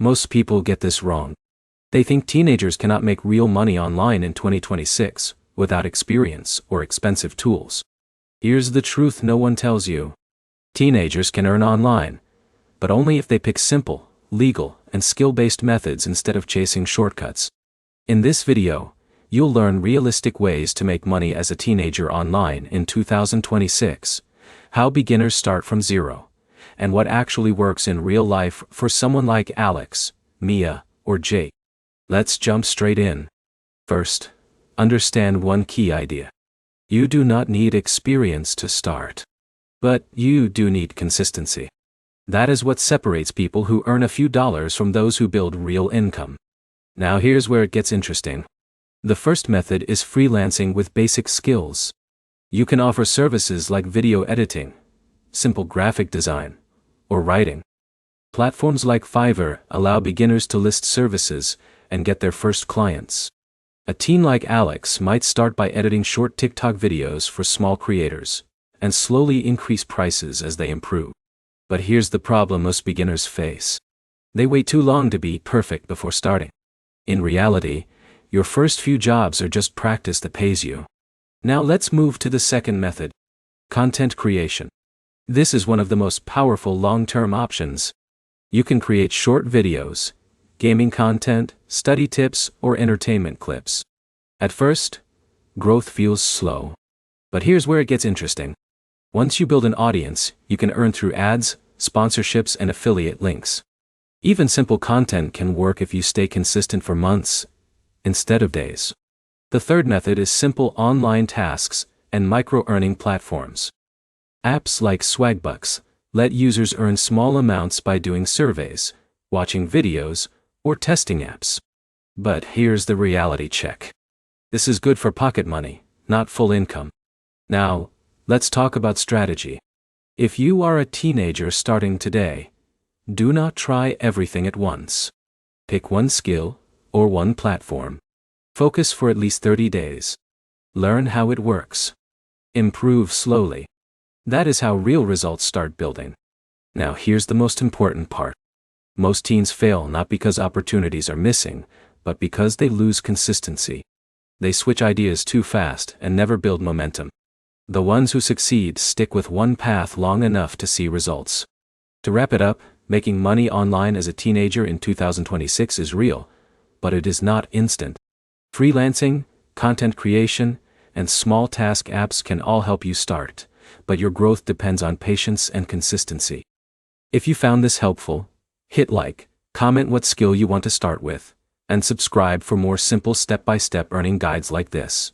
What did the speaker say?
Most people get this wrong. They think teenagers cannot make real money online in 2026 without experience or expensive tools. Here's the truth no one tells you. Teenagers can earn online, but only if they pick simple, legal, and skill-based methods instead of chasing shortcuts. In this video, you'll learn realistic ways to make money as a teenager online in 2026, how beginners start from zero, and what actually works in real life for someone like Alex, Mia, or Jake. Let's jump straight in. First, understand one key idea. You do not need experience to start. But you do need consistency. That is what separates people who earn a few dollars from those who build real income. Now here's where it gets interesting. The first method is freelancing with basic skills. You can offer services like video editing, simple graphic design, or writing. Platforms like Fiverr allow beginners to list services and get their first clients. A teen like Alex might start by editing short TikTok videos for small creators, and slowly increase prices as they improve. But here's the problem most beginners face. They wait too long to be perfect before starting. In reality, your first few jobs are just practice that pays you. Now let's move to the second method. Content creation. This is one of the most powerful long-term options. You can create short videos, gaming content, study tips, or entertainment clips. At first, growth feels slow. But here's where it gets interesting. Once you build an audience, you can earn through ads, sponsorships, and affiliate links. Even simple content can work if you stay consistent for months, instead of days. The third method is simple online tasks and micro-earning platforms. Apps like Swagbucks let users earn small amounts by doing surveys, watching videos, or testing apps. But here's the reality check. This is good for pocket money, not full income. Now, let's talk about strategy. If you are a teenager starting today, do not try everything at once. Pick one skill or one platform. Focus for at least 30 days. Learn how it works. Improve slowly. That is how real results start building. Now here's the most important part. Most teens fail not because opportunities are missing, but because they lose consistency. They switch ideas too fast and never build momentum. The ones who succeed stick with one path long enough to see results. To wrap it up, making money online as a teenager in 2026 is real, but it is not instant. Freelancing, content creation, and small task apps can all help you start, but your growth depends on patience and consistency. If you found this helpful, hit like, comment what skill you want to start with, and subscribe for more simple step-by-step earning guides like this.